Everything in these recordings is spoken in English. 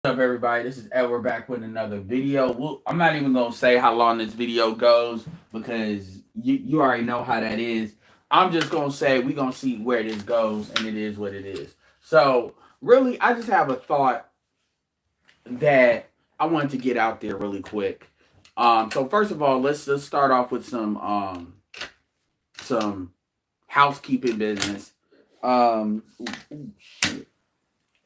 What's up, everybody? This is Edward back with another video. I'm not even gonna say how long this video goes because you already know how that is. I'm just gonna say we're gonna see where this goes, and it is what it is. So, really, I just have a thought that I wanted to get out there really quick. So first of all, let's start off with some housekeeping business. Shit.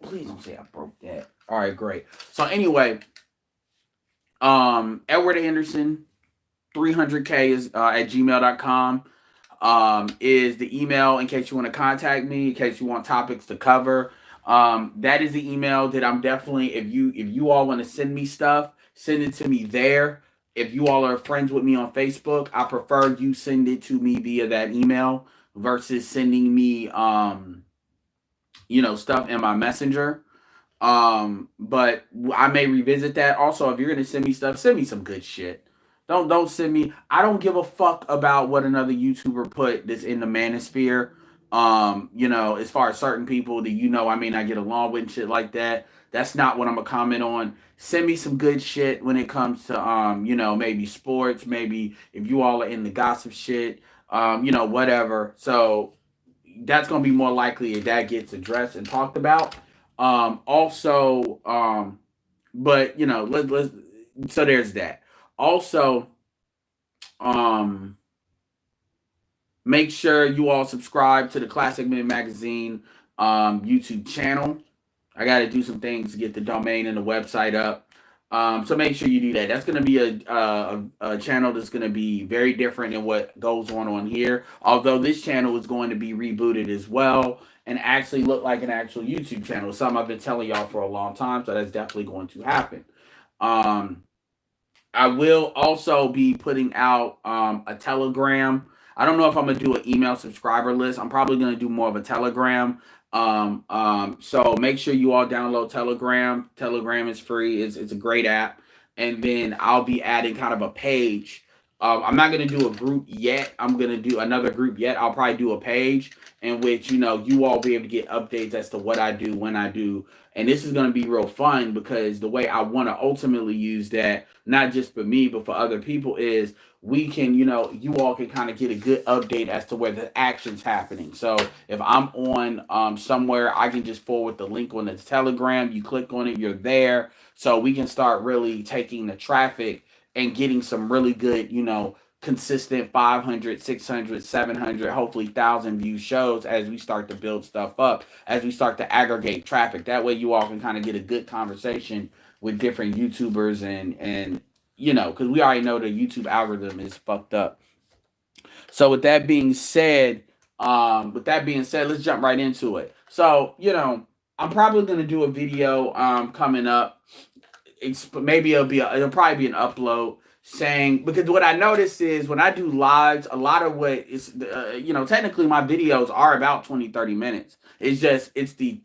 Please don't say I broke that. All right, great. So anyway, Edward Anderson 300K is at gmail.com is the email in case you want to contact me, in case you want topics to cover. That is the email that I'm definitely, if you all want to send me stuff, send it to me there. If you all are friends with me on Facebook, I prefer you send it to me via that email versus sending me stuff in my messenger. But I may revisit that. Also, if you're gonna send me stuff, send me some good shit. Don't send me. I don't give a fuck about what another YouTuber put that's in the manosphere. As far as certain people that I may not get along with and shit like that. That's not what I'm gonna comment on. Send me some good shit when it comes to maybe sports, maybe if you all are in the gossip shit, whatever. So that's gonna be more likely if that gets addressed and talked about. Also, but let's so there's that. Also, um, make sure you all subscribe to the Classic Minute Magazine YouTube channel. I got to do some things to get the domain and the website up. So make sure you do that. That's going to be a channel that's going to be very different than what goes on here. Although this channel is going to be rebooted as well and actually look like an actual YouTube channel. Something I've been telling y'all for a long time. So that's definitely going to happen. Um, I will also be putting out a Telegram. I don't know if I'm gonna do an email subscriber list. I'm probably gonna do more of a Telegram. So make sure you all download Telegram. Telegram is free. It's a great app. And then I'll be adding kind of a page. I'm not gonna do a group yet. I'm gonna do another group yet. I'll probably do a page in which you all be able to get updates as to what I do when I do. And this is gonna be real fun because the way I want to ultimately use that, not just for me but for other people, is we can you all can kind of get a good update as to where the action's happening. So if I'm on somewhere, I can just forward the link on the Telegram. You click on it, you're there. So we can start really taking the traffic and getting some really good consistent 500, 600, 700, hopefully 1,000 view shows as we start to build stuff up, as we start to aggregate traffic. That way you all can kind of get a good conversation with different YouTubers and because we already know the YouTube algorithm is fucked up. So with that being said, let's jump right into it. So I'm probably gonna do a video coming up. Maybe it'll probably be an upload saying, because what I notice is when I do lives, a lot of what is technically my videos are about 20-30 minutes. It's the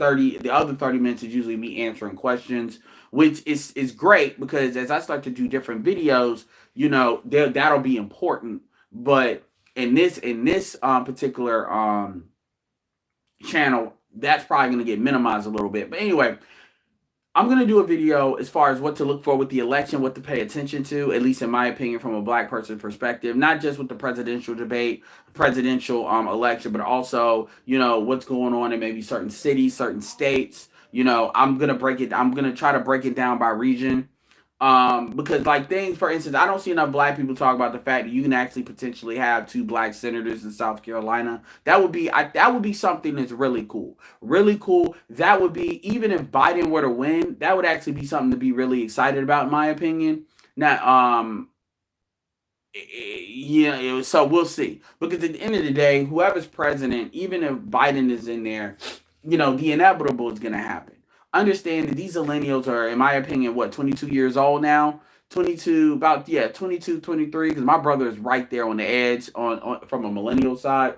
other 30 minutes is usually me answering questions, which is great because as I start to do different videos, that'll be important. But in this particular channel, that's probably going to get minimized a little bit. But anyway, I'm going to do a video as far as what to look for with the election, what to pay attention to, at least in my opinion, from a black person perspective, not just with the presidential debate, presidential election, but also, what's going on in maybe certain cities, certain states. I'm going to try to break it down by region. Because like things, for instance, I don't see enough black people talk about the fact that you can actually potentially have two black senators in South Carolina. That would be something that's really cool, really cool. That would be, even if Biden were to win, that would actually be something to be really excited about, in my opinion. Now, yeah, so we'll see. Because at the end of the day, whoever's president, even if Biden is in there, the inevitable is going to happen. Understand that these millennials are, in my opinion, 22 years old now? 22, about, yeah, 22, 23, because my brother is right there on the edge from a millennial side.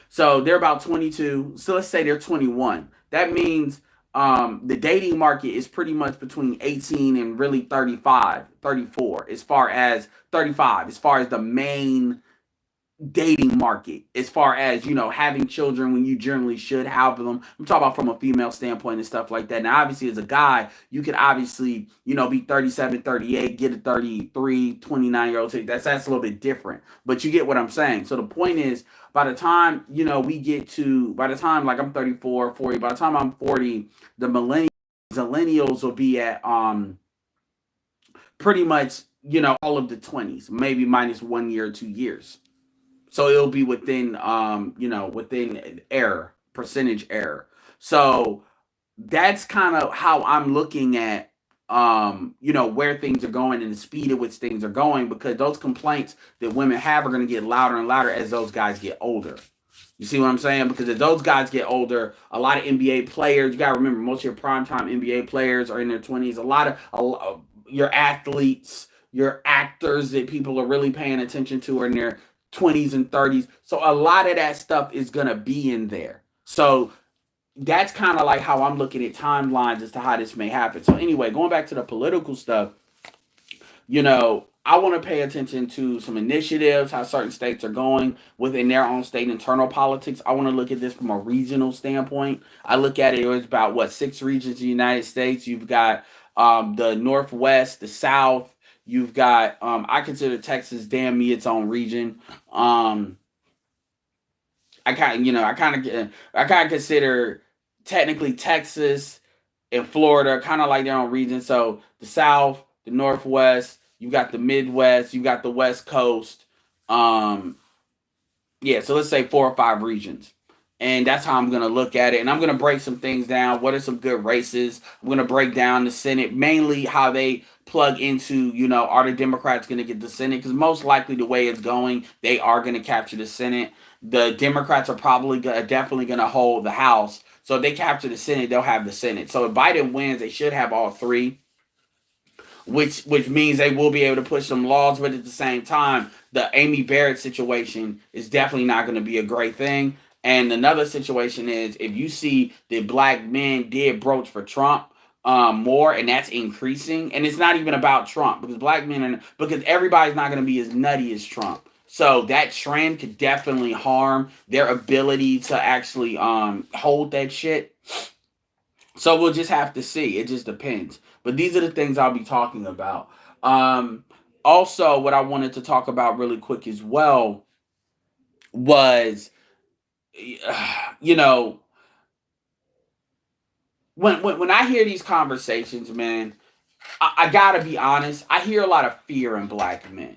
So they're about 22. So let's say they're 21. That means the dating market is pretty much between 18 and really 35, 34, as far as 35, as far as the main dating market as far as, you know, having children when you generally should have them. I'm talking about from a female standpoint and stuff like that. Now obviously as a guy, you could obviously, you know, be 37, 38, get a 33, 29-year old. That's a little bit different, but you get what I'm saying. So the point is, by the time, you know, by the time, like, I'm 34, 40, by the time I'm 40, the millennials will be at pretty much, you know, all of the 20s, maybe minus 1 year or 2 years. So it'll be within, you know, within error, percentage error. So that's kind of how I'm looking at, you know, where things are going and the speed at which things are going, because those complaints that women have are going to get louder and louder as those guys get older. You see what I'm saying? Because as those guys get older, a lot of NBA players, you got to remember, most of your primetime NBA players are in their 20s. A lot of your athletes, your actors that people are really paying attention to are in their 20s and 30s. So a lot of that stuff is going to be in there. So that's kind of like how I'm looking at timelines as to how this may happen. So anyway, going back to the political stuff, you know, I want to pay attention to some initiatives, how certain states are going within their own state internal politics. I want to look at this from a regional standpoint. I look at it as about what, 6 regions in the United States. You've got the Northwest, the South. You've got I consider Texas damn me its own region. I kind of consider technically Texas and Florida kind of like their own region. So the South, the Northwest, you got the Midwest, you got the West Coast. Um, yeah, so let's say 4 or 5 regions. And that's how I'm going to look at it. And I'm going to break some things down. What are some good races? I'm going to break down the Senate, mainly how they plug into, you know, are the Democrats going to get the Senate? Because most likely the way it's going, they are going to capture the Senate. The Democrats are definitely going to hold the House. So if they capture the Senate, they'll have the Senate. So if Biden wins, they should have all three, which means they will be able to push some laws. But at the same time, the Amy Barrett situation is definitely not going to be a great thing. And another situation is, if you see that black men did broach for Trump more, and that's increasing, and it's not even about Trump, because black men are, because everybody's not going to be as nutty as Trump. So that trend could definitely harm their ability to actually hold that shit. So we'll just have to see. It just depends. But these are the things I'll be talking about. Um, Also, what I wanted to talk about really quick as well was, you know, when I hear these conversations, man, I gotta be honest. I hear a lot of fear in black men.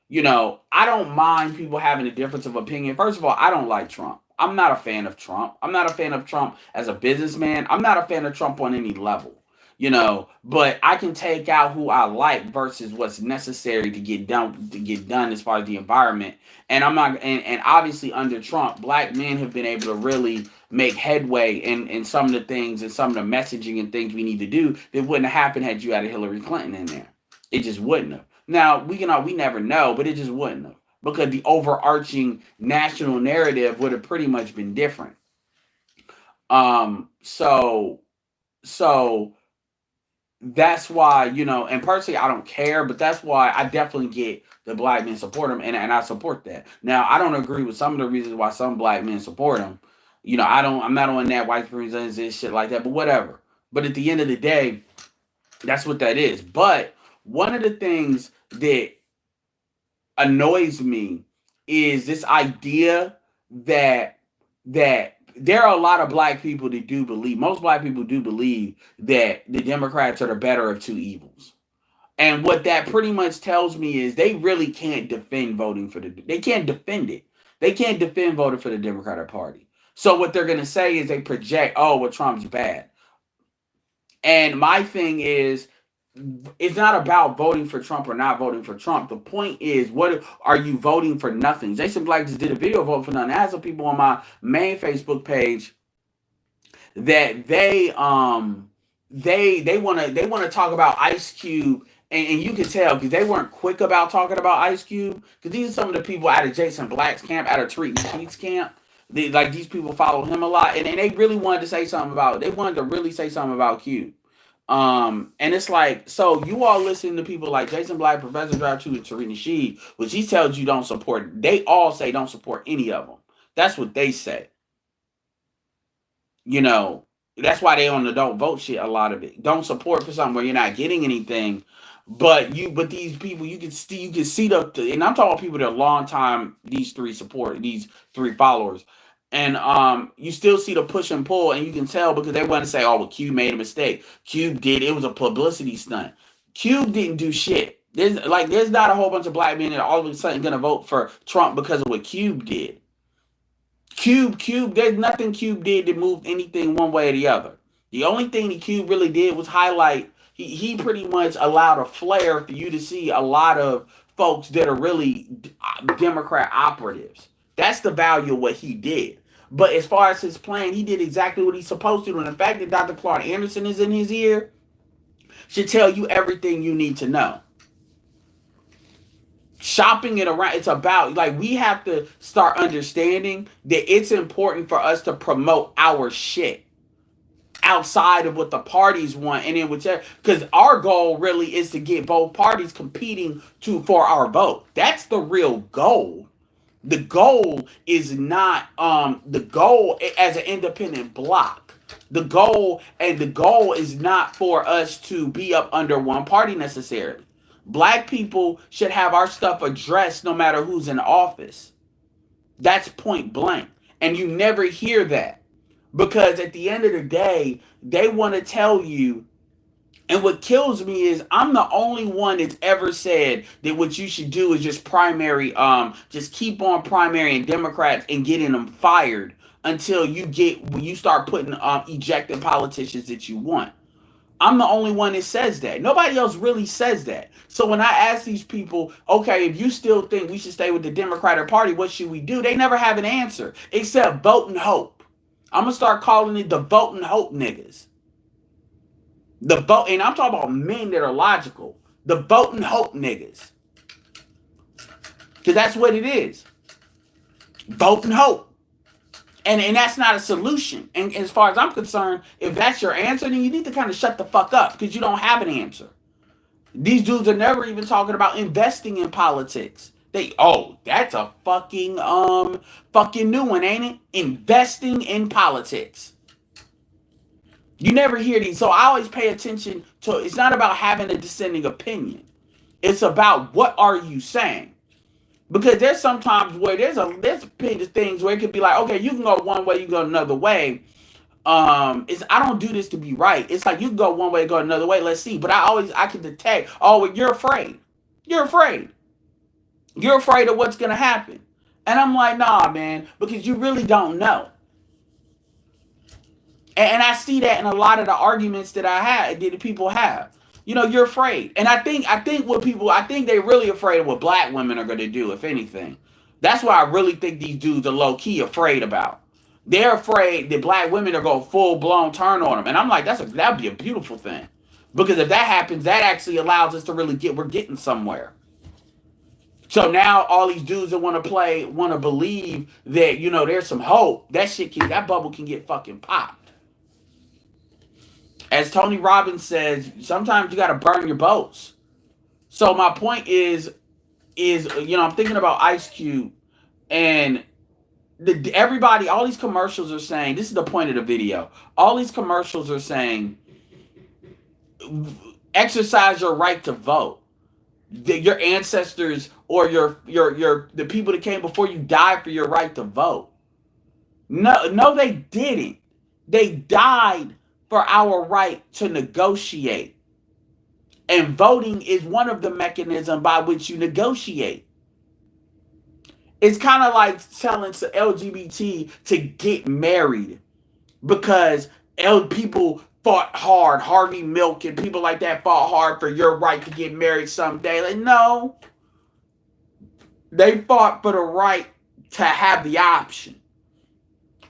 You know, I don't mind people having a difference of opinion. First of all, I don't like Trump. I'm not a fan of Trump. I'm not a fan of Trump as a businessman. I'm not a fan of Trump on any level. You know, but I can take out who I like versus what's necessary to get done as far as the environment. And I'm not and obviously under Trump, black men have been able to really make headway in some of the things and some of the messaging and things we need to do that wouldn't have happened had you had a Hillary Clinton in there. It just wouldn't have. Now we never know, but it just wouldn't have, because the overarching national narrative would have pretty much been different. Um, so so that's why, you know, and personally I don't care, but that's why I definitely get the black men support him, and I support that. Now I don't agree with some of the reasons why some black men support him. You know, I'm not on that white supremacist and shit like that, but whatever. But at the end of the day, that's what that is. But one of the things that annoys me is this idea that there are a lot of black people that do believe, most black people do believe, that the Democrats are the better of two evils. And what that pretty much tells me is they really can't defend voting for they can't defend it. They can't defend voting for the Democratic Party. So what they're gonna say is they project, oh, well, Trump's bad. And my thing is, it's not about voting for Trump or not voting for Trump. The point is, what are you voting for? Nothing. Jason Black just did a video vote for nothing. I have some people on my main Facebook page that they want to talk about Ice Cube, and you can tell because they weren't quick about talking about Ice Cube, because these are some of the people out of Jason Black's camp, out of Tweet's camp. Like, these people follow him a lot, and they really wanted to say something about. They wanted to really say something about Cube. And it's like, so you all listen to people like Jason Black, Professor Drive 2, and Tarina Sheed, which he tells you don't support. They all say don't support any of them. That's what they say. You know, that's why they on the don't vote shit. A lot of it don't support for something where you're not getting anything. But these people, you can see and I'm talking about people that are long time, these three followers. And you still see the push and pull, and you can tell because they want to say, oh, well, Cube made a mistake. Cube did, it was a publicity stunt. Cube didn't do shit. There's not a whole bunch of black men that are all of a sudden gonna vote for Trump because of what Cube did. Cube, there's nothing Cube did to move anything one way or the other. The only thing that Cube really did was highlight, he pretty much allowed a flare for you to see a lot of folks that are really Democrat operatives. That's the value of what he did. But as far as his plan, he did exactly what he's supposed to. And the fact that Dr. Claude Anderson is in his ear should tell you everything you need to know. Shopping it around, it's about, like, we have to start understanding that it's important for us to promote our shit outside of what the parties want, and then whichever, because our goal really is to get both parties competing for our vote. That's the real goal. The goal is not the goal as an independent block. The goal is not for us to be up under one party necessarily. Black people should have our stuff addressed no matter who's in office. That's point blank. And you never hear that. Because at the end of the day, they want to tell you, and what kills me is I'm the only one that's ever said that what you should do is just just keep on primary and Democrats and getting them fired until you start putting ejecting politicians that you want. I'm the only one that says that. Nobody else really says that. So when I ask these people, okay, if you still think we should stay with the Democratic Party, what should we do? They never have an answer except vote and hope. I'm going to start calling it the vote and hope niggas. The vote, and I'm talking about men that are logical. The vote and hope niggas. Because that's what it is. Vote and hope. And that's not a solution. And as far as I'm concerned, if that's your answer, then you need to kind of shut the fuck up because you don't have an answer. These dudes are never even talking about investing in politics. That's a fucking new one, ain't it? Investing in politics. You never hear these. So I always pay attention to, it's not about having a dissenting opinion. It's about what are you saying? Because there's sometimes where there's things where it could be like, okay, you can go one way, you can go another way. I don't do this to be right. It's like you can go one way, go another way. Let's see. But I can detect, you're afraid. You're afraid. You're afraid of what's gonna happen. And I'm like, nah, man, because you really don't know. And I see that in a lot of the arguments that people have. You're afraid. And I think they're really afraid of what black women are going to do, if anything. That's what I really think these dudes are low-key afraid about. They're afraid that black women are going to full-blown turn on them. And I'm like, that'd be a beautiful thing. Because if that happens, that actually allows us to really we're getting somewhere. So now all these dudes that want to believe that, there's some hope, that bubble can get fucking popped. As Tony Robbins says, sometimes you got to burn your boats. So my point is I'm thinking about Ice Cube, and everybody, all these commercials are saying, this is the point of the video. All these commercials are saying, exercise your right to vote. Your ancestors or the people that came before you died for your right to vote. No, they didn't. They died for our right to negotiate. And voting is one of the mechanisms by which you negotiate. It's kind of like telling LGBT to get married because people fought hard. Harvey Milk and people like that fought hard for your right to get married someday. Like, no. They fought for the right to have the option.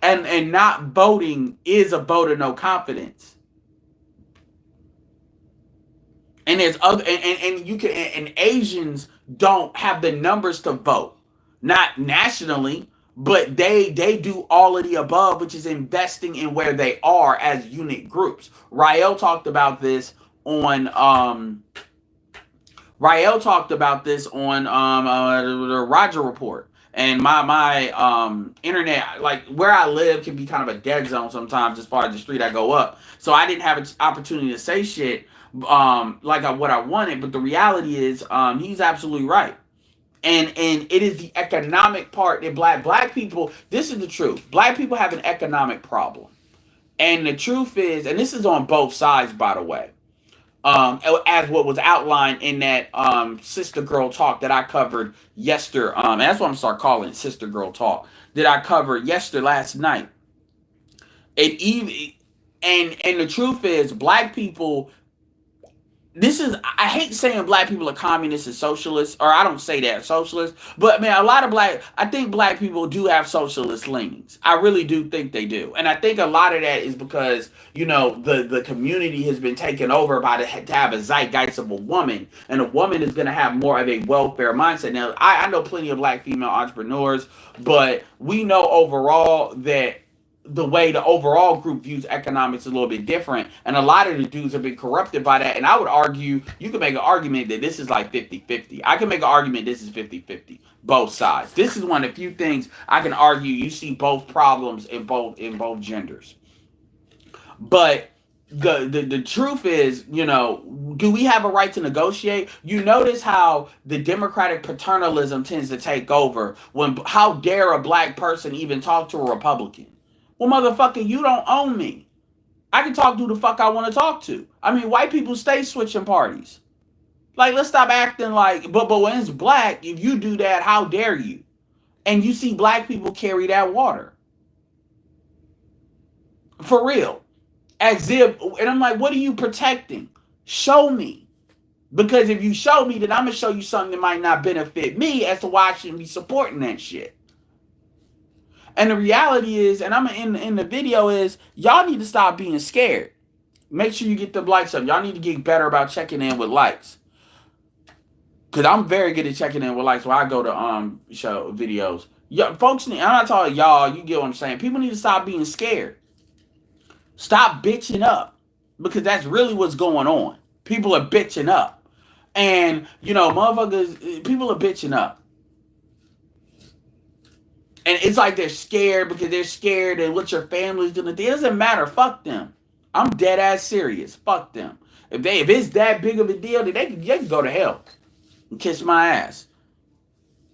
And not voting is a vote of no confidence. And there's other and Asians don't have the numbers to vote. Not nationally, but they do all of the above, which is investing in where they are as unit groups. Rael talked about this on the Roger Report. And my internet, like where I live, can be kind of a dead zone sometimes as far as the street I go up. So I didn't have an opportunity to say shit what I wanted. But the reality is, he's absolutely right. And it is the economic part that black people. This is the truth. Black people have an economic problem, and the truth is, and this is on both sides, by the way, as what was outlined in that sister girl talk that I covered yesterday. And that's what I'm start calling it, sister girl talk, that I covered yesterday last night. And even and the truth is, black people, this is, I hate saying black people are communists and socialists, or I don't say that socialists, but man, a lot of I think black people do have socialist leanings. I really do think they do, and I think a lot of that is because the community has been taken over by to have a zeitgeist of a woman, and a woman is going to have more of a welfare mindset. Now, I know plenty of black female entrepreneurs, but we know overall that the way the overall group views economics is a little bit different, and a lot of the dudes have been corrupted by that. And I would argue, you can make an argument that this is like 50-50. I can make an argument this is 50-50, both sides. This is one of the few things I can argue you see both problems in both genders. But the truth is, do we have a right to negotiate? You notice how the Democratic paternalism tends to take over when, how dare a black person even talk to a Republican? Well, motherfucker, you don't own me. I can talk to who the fuck I want to talk to. I mean, white people stay switching parties. Like, let's stop acting like, but when it's black, if you do that, how dare you? And you see black people carry that water. For real. As if, and I'm like, what are you protecting? Show me. Because if you show me, then I'm going to show you something that might not benefit me as to why I shouldn't be supporting that shit. And the reality is, and I'm in the video is, y'all need to stop being scared. Make sure you get the likes up. Y'all need to get better about checking in with likes. Because I'm very good at checking in with likes when I go to show videos. Folks, I'm not talking y'all, you get what I'm saying. People need to stop being scared. Stop bitching up. Because that's really what's going on. People are bitching up. And, motherfuckers, people are bitching up. And it's like they're scared because they're scared and what your family's gonna do. It doesn't matter. Fuck them. I'm dead ass serious. Fuck them. If it's that big of a deal, then they can go to hell and kiss my ass.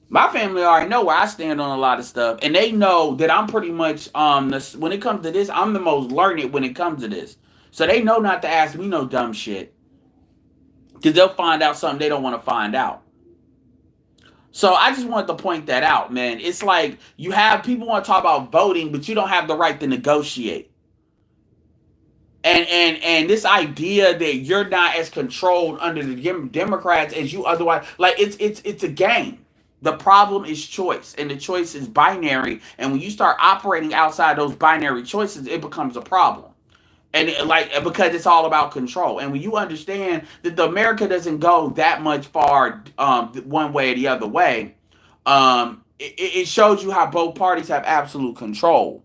My family already know where I stand on a lot of stuff, and they know that I'm pretty much when it comes to this, I'm the most learned when it comes to this. So they know not to ask me no dumb shit, because they'll find out something they don't want to find out. So I just wanted to point that out, man. It's like you have people want to talk about voting, but you don't have the right to negotiate. And this idea that you're not as controlled under the Democrats as you otherwise, like it's a game. The problem is choice, and the choice is binary. And when you start operating outside those binary choices, it becomes a problem. And because it's all about control. And when you understand that the America doesn't go that much far one way or the other way, it shows you how both parties have absolute control.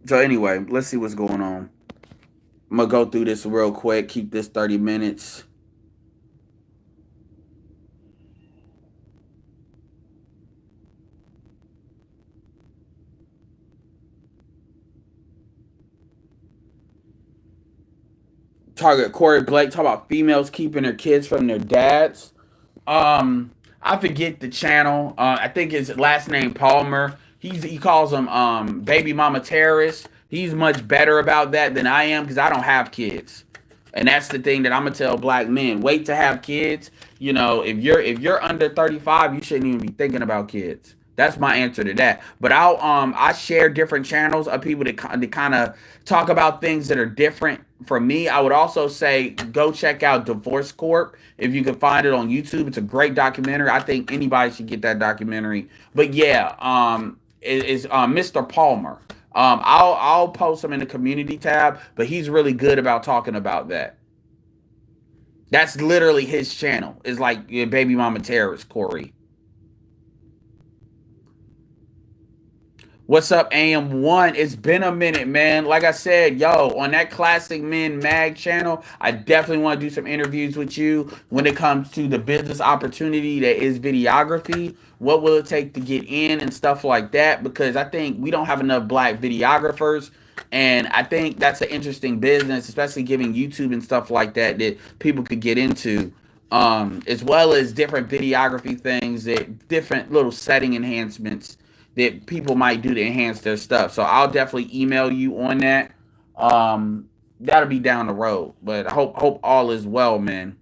So anyway, let's see what's going on. I'm gonna go through this real quick. Keep this 30 minutes. Target Corey Blake talk about females keeping their kids from their dads. I forget the channel. I think his last name Palmer. He calls them baby mama terrorists. He's much better about that than I am because I don't have kids, and that's the thing that I'm gonna tell black men: wait to have kids. If you're under 35, you shouldn't even be thinking about kids. That's my answer to that. But I share different channels of people that kind of talk about things that are different from me. I would also say go check out Divorce Corp if you can find it on YouTube. It's a great documentary. I think anybody should get that documentary. But yeah, it's Mr. Palmer. I'll post him in the community tab, but he's really good about talking about that. That's literally his channel. It's like Baby Mama Terrorist, Corey. What's up, AM1? It's been a minute, man. Like I said, yo, on that Classic Men Mag channel, I definitely want to do some interviews with you when it comes to the business opportunity that is videography. What will it take to get in and stuff like that? Because I think we don't have enough black videographers. And I think that's an interesting business, especially giving YouTube and stuff like that that people could get into. As well as different videography things, that different little setting enhancements that people might do to enhance their stuff. So I'll definitely email you on that. That'll be down the road, but I hope all is well, man.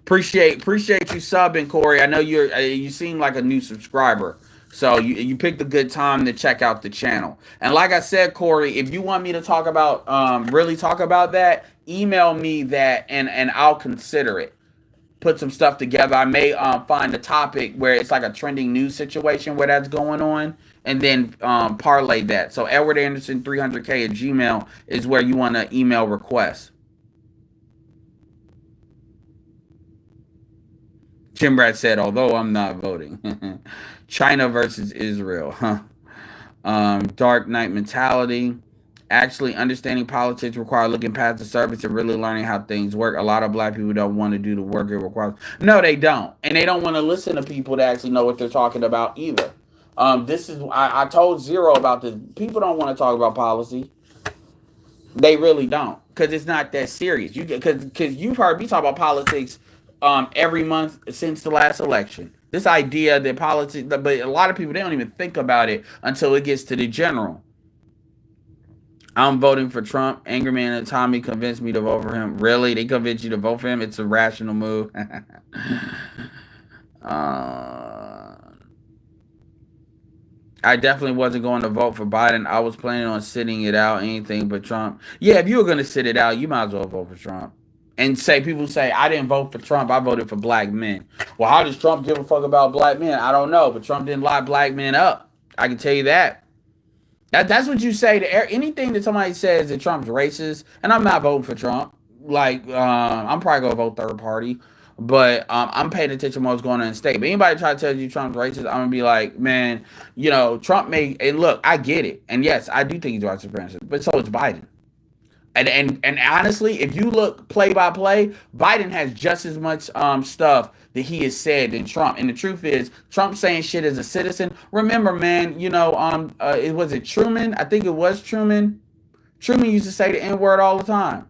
Appreciate you subbing, Corey. I know you seem like a new subscriber. So you picked a good time to check out the channel. And like I said, Corey, if you want me to talk about really talk about that, email me that and I'll consider it. Put some stuff together. I may find a topic where it's like a trending news situation where that's going on, and then parlay that. So Edward Anderson 300K at Gmail is where you want to email requests. Jim Brad said, although I'm not voting. China versus Israel, huh? Dark Knight mentality. Actually, understanding politics requires looking past the surface and really learning how things work. A lot of black people don't want to do the work it requires. No, they don't, and they don't want to listen to people that actually know what they're talking about either. This is I told Zero about this. People don't want to talk about policy. They really don't, because it's not that serious. You because you've heard me talk about politics every month since the last election. This idea that politics, but a lot of people they don't even think about it until it gets to the general. I'm voting for Trump. Angry Man and Tommy convinced me to vote for him. Really? They convinced you to vote for him? It's a rational move. uh, I definitely wasn't going to vote for Biden. I was planning on sitting it out, anything but Trump. Yeah, if you were going to sit it out, you might as well vote for Trump. And people say, I didn't vote for Trump. I voted for black men. Well, how does Trump give a fuck about black men? I don't know. But Trump didn't lock black men up. I can tell you that. That's what you say to anything that somebody says that Trump's racist, and I'm not voting for Trump. Like, I'm probably gonna vote third party, but I'm paying attention to what's going on in the state. But anybody try to tell you Trump's racist, I'm gonna be like, man, Trump may. And look, I get it, and yes, I do think he's white supremacist, but so is Biden. And honestly, if you look play by play, Biden has just as much stuff that he has said than Trump. And the truth is, Trump saying shit as a citizen. Remember, man, it was it Truman. I think it was Truman. Truman used to say the N word all the time.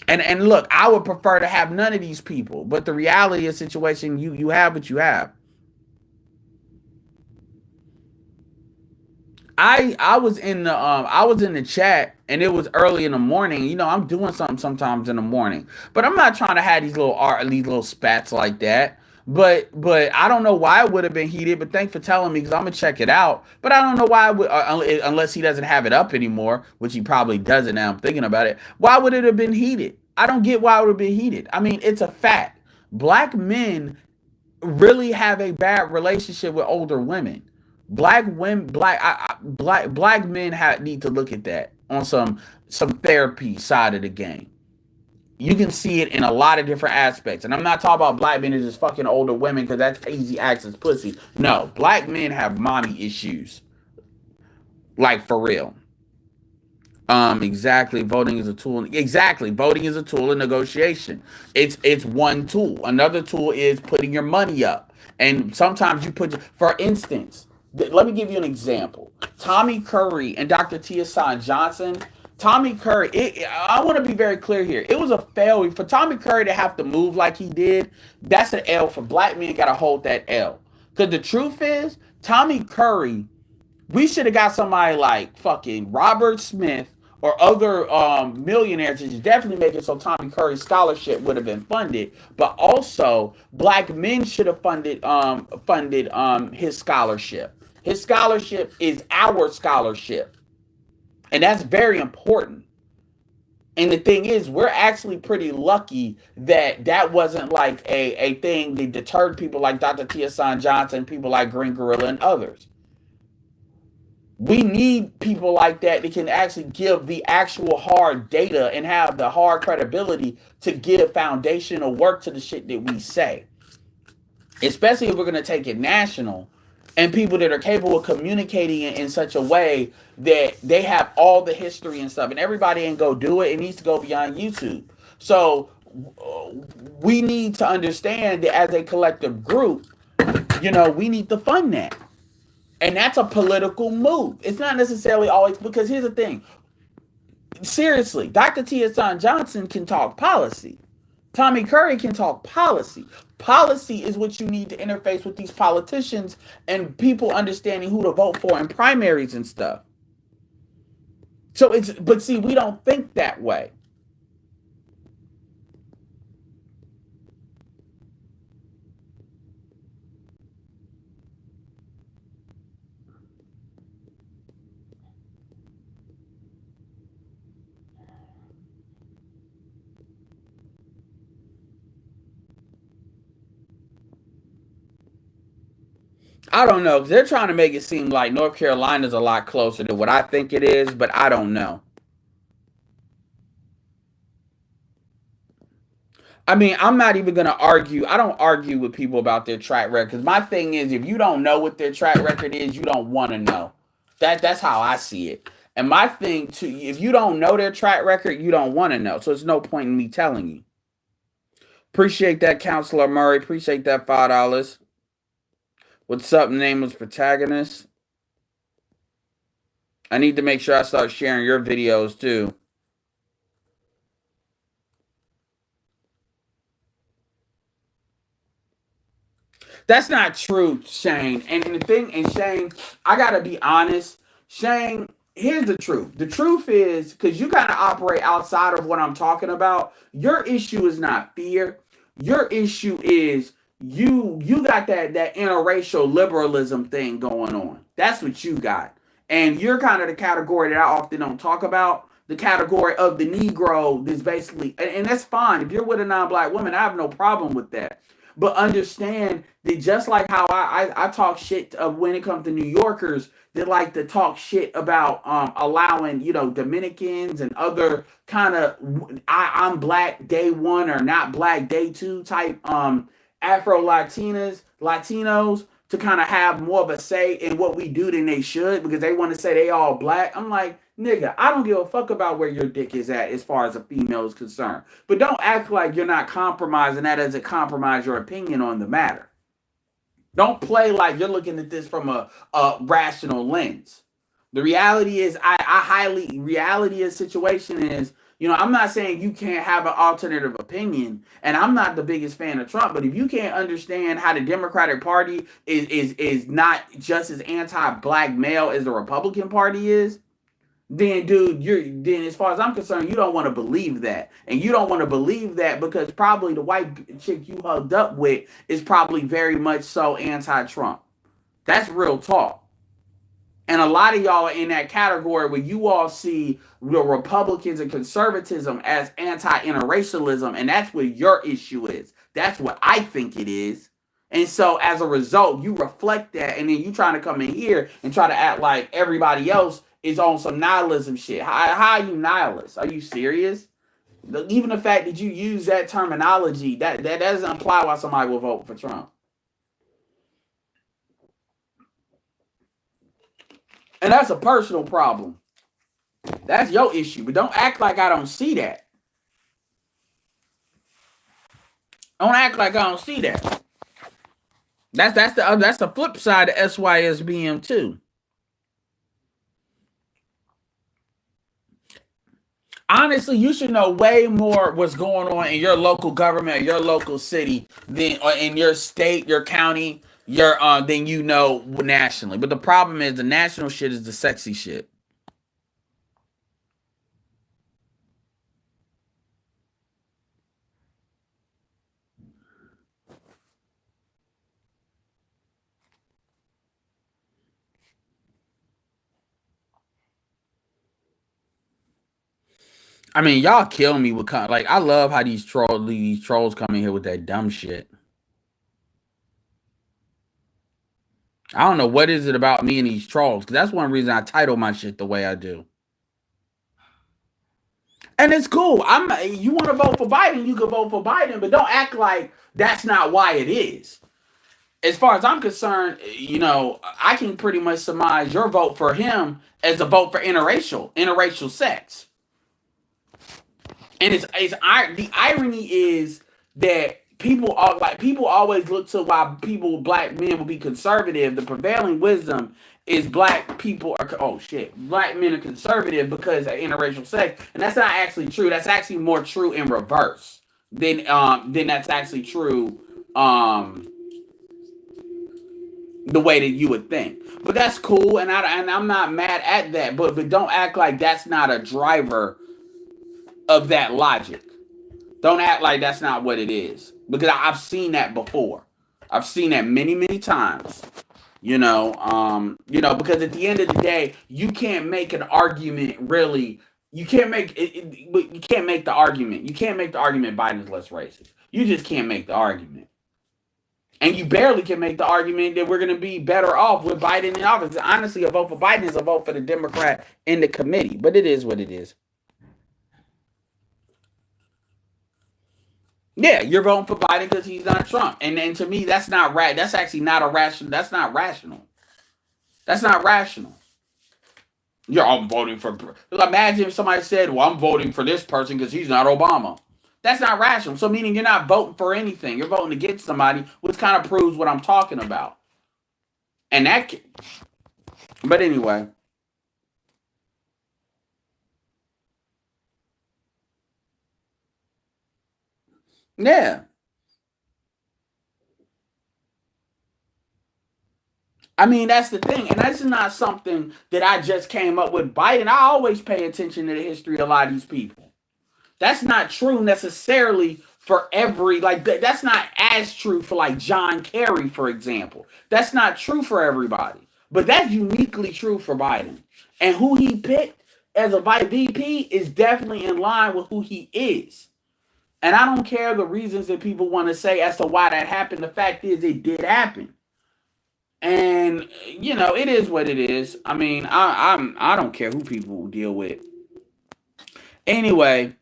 And look, I would prefer to have none of these people, but the reality of the situation, you have what you have. I was in the chat and it was early in the morning. I'm doing something sometimes in the morning, but I'm not trying to have these little spats like that. But I don't know why it would have been heated. But thanks for telling me because I'm gonna check it out. But I don't know why it would, unless he doesn't have it up anymore, which he probably doesn't. Now I'm thinking about it. Why would it have been heated? I don't get why it would have been heated. I mean, it's a fact. Black men really have a bad relationship with older women. Black women, black men need to look at that on some therapy side of the game. You can see it in a lot of different aspects, and I'm not talking about black men as just fucking older women because that's easy access pussy. No, black men have mommy issues, like for real. Exactly. Voting is a tool. Exactly. Voting is a tool in negotiation. It's one tool. Another tool is putting your money up. And sometimes for instance, let me give you an example. Tommy Curry and Dr. Tia San Johnson. Tommy Curry, I want to be very clear here. It was a failure for Tommy Curry to have to move like he did. That's an L for black men. Got to hold that L. Because the truth is, Tommy Curry, we should have got somebody like fucking Robert Smith or other millionaires is definitely making so Tommy Curry's scholarship would have been funded. But also, black men should have funded his scholarship. His scholarship is our scholarship, and that's very important. And the thing is, we're actually pretty lucky that that wasn't like a thing that deterred people like Dr. Tia San Johnson, people like Green Gorilla, and others. We need people like that that can actually give the actual hard data and have the hard credibility to give foundational work to the shit that we say. Especially if we're going to take it national, and people that are capable of communicating it in such a way that they have all the history and stuff, and everybody ain't go do it. It needs to go beyond YouTube. So we need to understand that as a collective group, we need to fund that. And that's a political move. It's not necessarily always, because here's the thing. Seriously, Dr. T.S. Johnson can talk policy. Tommy Curry can talk policy. Policy is what you need to interface with these politicians and people understanding who to vote for in primaries and stuff. So but see, we don't think that way. I don't know, because they're trying to make it seem like North Carolina's a lot closer to what I think it is, but I don't know. I mean, I'm not even going to argue. I don't argue with people about their track record. Because my thing is, if you don't know what their track record is, you don't want to know. That's how I see it. And my thing too, if you don't know their track record, you don't want to know. So there's no point in me telling you. Appreciate that, Counselor Murray. Appreciate that $5. What's up? Name was Protagonist. I need to make sure I start sharing your videos too. That's not true, Shane. And the thing, and Shane, I gotta be honest. Shane, here's the truth. The truth is, because you kind of operate outside of what I'm talking about. Your issue is not fear. Your issue is you got that interracial liberalism thing going on. That's what you got. And you're kind of the category that I often don't talk about. The category of the Negro that's basically, and that's fine. If you're with a non-black woman, I have no problem with that. But understand that just like how I talk shit when it comes to New Yorkers that like to talk shit about allowing, Dominicans and other kind of I'm black day one or not black day two type Afro Latinos to kind of have more of a say in what we do than they should, because they want to say they all black. I'm like, nigga, I don't give a fuck about where your dick is at as far as a female is concerned. But don't act like you're not compromising that as a compromise your opinion on the matter. Don't play like you're looking at this from a rational lens. The reality is, reality of the situation is, I'm not saying you can't have an alternative opinion, and I'm not the biggest fan of Trump, but if you can't understand how the Democratic Party is not just as anti-black male as the Republican Party is, then dude, then as far as I'm concerned, you don't want to believe that. And you don't want to believe that because probably the white chick you hugged up with is probably very much so anti-Trump. That's real talk. And a lot of y'all are in that category where you all see the Republicans and conservatism as anti-interracialism, and that's what your issue is. That's what I think it is. And so as a result, you reflect that, and then you trying to come in here and try to act like everybody else is on some nihilism shit. How are you nihilist? Are you serious? Even the fact that you use that terminology, that doesn't imply why somebody will vote for Trump. And that's a personal problem. That's your issue. But don't act like I don't see that. Don't act like I don't see that. That's the flip side of SYSBM too. Honestly, you should know way more what's going on in your local government, or your local city, than or in your state, your county, your than you know nationally. But the problem is the national shit is the sexy shit. I mean, y'all kill me with like I love how these trolls come in here with that dumb shit. I don't know what is it about me and these trolls, because that's one reason I title my shit the way I do. And it's cool. You want to vote for Biden, you can vote for Biden, but don't act like that's not why it is. As far as I'm concerned, I can pretty much surmise your vote for him as a vote for interracial sex. And the irony is that people always look to why black men will be conservative. The prevailing wisdom is black men are conservative because of interracial sex, and that's not actually true. That's actually more true in reverse than that's actually true the way that you would think. But that's cool, and I'm not mad at that. But don't act like that's not a driver of that logic. Don't act like that's not what it is, because I've seen that before. I've seen that many, many times. Because at the end of the day, you can't make an argument really. You can't make it. You can't make the argument. You can't make the argument Biden's less racist. You just can't make the argument. And you barely can make the argument that we're going to be better off with Biden in office. Honestly, a vote for Biden is a vote for the Democrat in the committee. But it is what it is. Yeah, you're voting for Biden because he's not Trump. And to me, that's not right. That's actually not a rational. That's not rational. That's not rational. I'm voting for. Imagine if somebody said, "Well, I'm voting for this person because he's not Obama." That's not rational. So meaning you're not voting for anything. You're voting against somebody, which kind of proves what I'm talking about. And that. But anyway. Yeah. I mean, that's the thing. And that's not something that I just came up with. Biden, I always pay attention to the history of a lot of these people. That's not true necessarily for that's not as true for like John Kerry, for example. That's not true for everybody. But that's uniquely true for Biden. And who he picked as a vice VP is definitely in line with who he is. And I don't care the reasons that people want to say as to why that happened. The fact is, it did happen. And it is what it is. I mean, I don't care who people deal with. Anyway,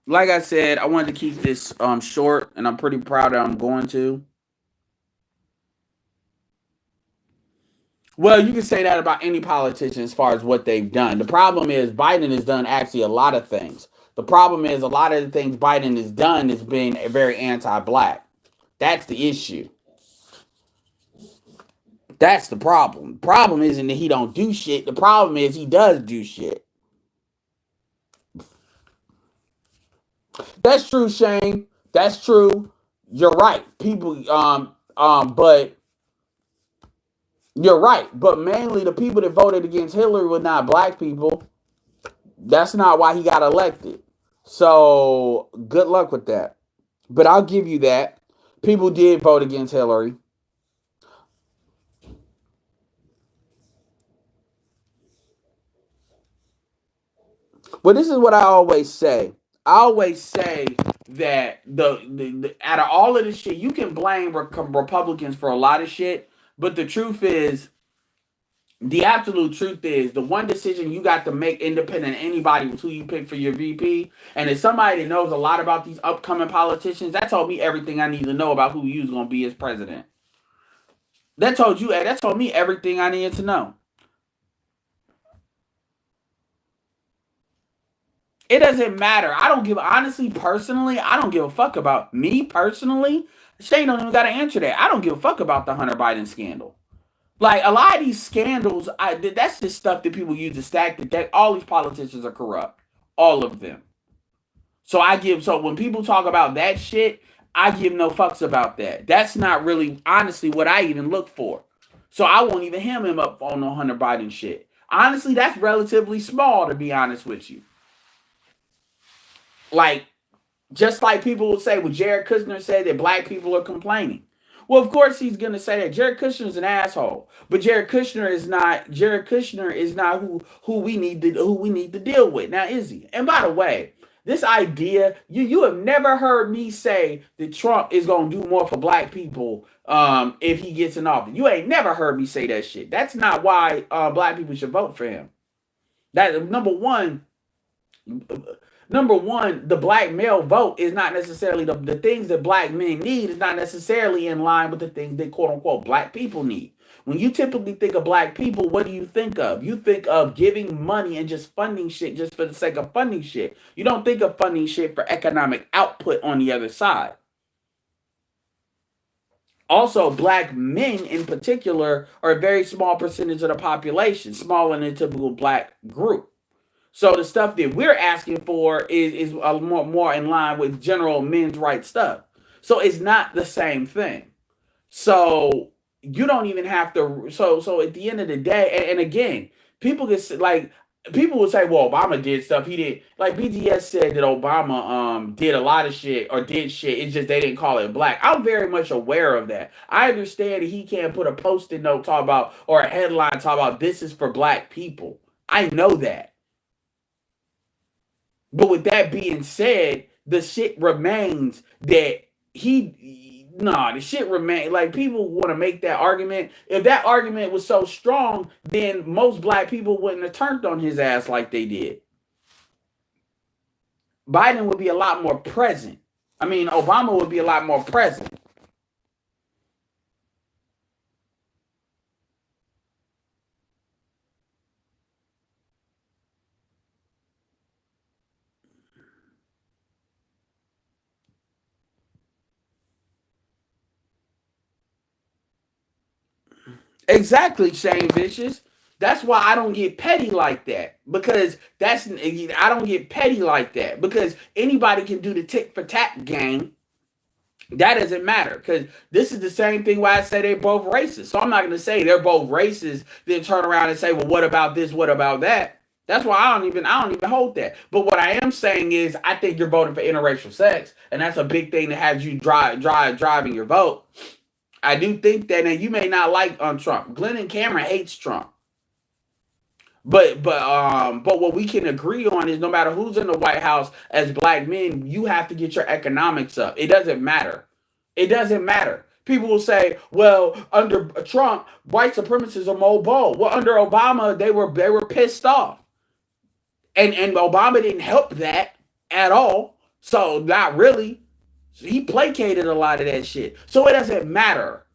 like I said, I wanted to keep this short, and I'm pretty proud that I'm going to. Well, you can say that about any politician as far as what they've done. The problem is Biden has done actually a lot of things. The problem is a lot of the things Biden has done has been very anti-black. That's the issue. That's the problem. The problem isn't that he don't do shit. The problem is he does do shit. That's true, Shane. That's true. You're right. But you're right. But mainly the people that voted against Hillary were not black people. That's not why he got elected. So good luck with that. But I'll give you that. People did vote against Hillary. Well, this is what I always say. I always say that the out of all of this shit, you can blame Republicans for a lot of shit, but the truth is, the absolute truth is, the one decision you got to make independent of anybody was who you pick for your VP. And as somebody that knows a lot about these upcoming politicians, that told me everything I need to know about who you was gonna be as president. That told me everything I needed to know. It doesn't matter. Personally, I don't give a fuck about me personally. Shane don't even got to answer that. I don't give a fuck about the Hunter Biden scandal. Like a lot of these scandals, that's just stuff that people use to stack the deck. All these politicians are corrupt, all of them. So when people talk about that shit, I give no fucks about that. That's not really honestly what I even look for. So I won't even hem him up on no Hunter Biden shit. Honestly, that's relatively small to be honest with you. Like, just like people will say, well, Jared Kushner said that black people are complaining. Well, of course he's gonna say that. Jared Kushner is an asshole, but Jared Kushner is not. Jared Kushner is not who we need to deal with. Now, is he? And by the way, this idea, you have never heard me say that Trump is gonna do more for black people if he gets in office. You ain't never heard me say that shit. That's not why black people should vote for him. That number one, the black male vote is not necessarily the things that black men need is not necessarily in line with the things that quote unquote black people need. When you typically think of black people, what do you think of? You think of giving money and just funding shit just for the sake of funding shit. You don't think of funding shit for economic output on the other side. Also, black men in particular are a very small percentage of the population, smaller than a typical black group. So the stuff that we're asking for is more in line with general men's rights stuff. So it's not the same thing. So you don't even have to. So at the end of the day, and again, people get like people will say, "Well, Obama did stuff. He did." Like BGS said that Obama did a lot of shit or did shit. It's just they didn't call it black. I'm very much aware of that. I understand that he can't put a post-it note talk about or a headline talk about this is for black people. I know that. But with that being said, the shit remains that the shit remains. Like, people want to make that argument. If that argument was so strong, then most black people wouldn't have turned on his ass like they did. Biden would be a lot more present. I mean, Obama would be a lot more present. Exactly, Shane Vicious. That's why I don't get petty like that. Because I don't get petty like that. Because anybody can do the tick for tat game. That doesn't matter. Because this is the same thing why I say they're both racist. So I'm not going to say they're both racist, then turn around and say, well, what about this? What about that? That's why I don't even hold that. But what I am saying is I think you're voting for interracial sex. And that's a big thing that has you driving your vote. I do think that, and you may not like Trump. Glenn and Cameron hates Trump. But what we can agree on is no matter who's in the White House, as black men, you have to get your economics up. It doesn't matter. It doesn't matter. People will say, well, under Trump, white supremacists are mobile. Well, under Obama, they were pissed off. And Obama didn't help that at all. So not really. He placated a lot of that shit. So it doesn't matter.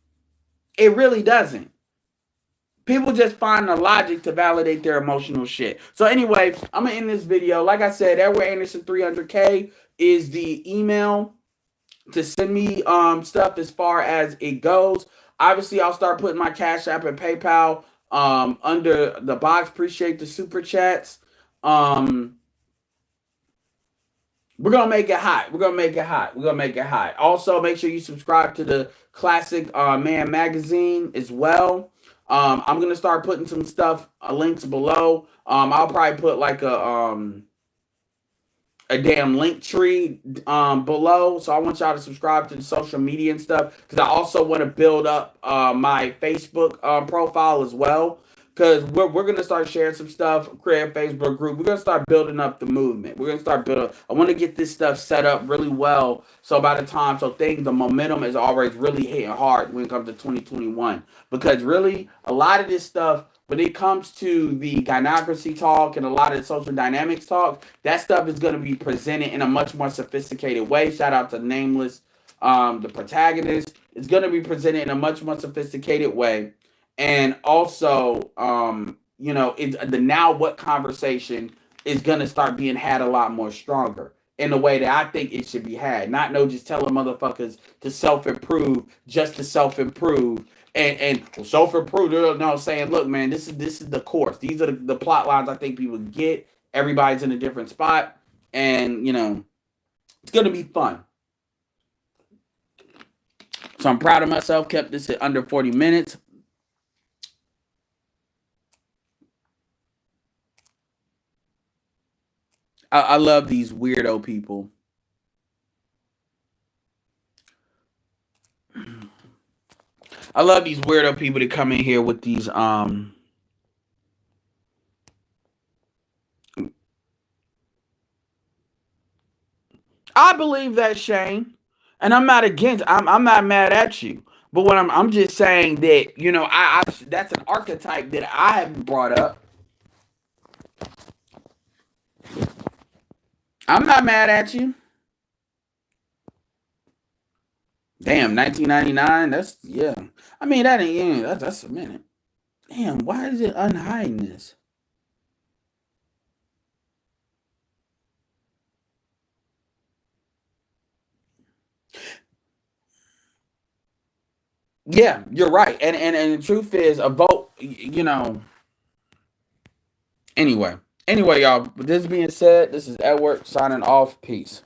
It really doesn't. People just find the logic to validate their emotional shit. So anyway, I'm going to end this video. Like I said, Edward Anderson 300K is the email to send me stuff as far as it goes. Obviously, I'll start putting my Cash App and PayPal under the box. Appreciate the super chats. We're going to make it hot. We're going to make it hot. We're going to make it hot. Also, make sure you subscribe to the Classic Man magazine as well. I'm going to start putting some stuff, links below. I'll probably put like a damn link tree below. So I want y'all to subscribe to the social media and stuff. Because I also want to build up my Facebook profile as well. Because we're going to start sharing some stuff, create a Facebook group. We're going to start building up the movement. We're going to start building. I want to get this stuff set up really well. So by the time, the momentum is always really hitting hard when it comes to 2021. Because really, a lot of this stuff, when it comes to the gynocracy talk and a lot of the social dynamics talk, that stuff is going to be presented in a much more sophisticated way. Shout out to Nameless, the protagonist. It's going to be presented in a much more sophisticated way. And also, the now what conversation is going to start being had a lot more stronger in the way that I think it should be had. Not just telling motherfuckers to self-improve just to self-improve and self-improve. No, saying, look, man, this is the course. These are the plot lines I think people get. Everybody's in a different spot. And, it's going to be fun. So I'm proud of myself. Kept this at under 40 minutes. I love these weirdo people. I love these weirdo people that come in here with these I believe that, Shane, and I'm not against. I'm not mad at you. But what I'm just saying that I that's an archetype that I haven't brought up. I'm not mad at you. Damn, 1999. That's yeah. I mean that ain't yeah. That's a minute. Damn, why is it unhiding this? Yeah, you're right. And the truth is, a vote. Anyway, y'all. With this being said, this is Edward signing off. Peace.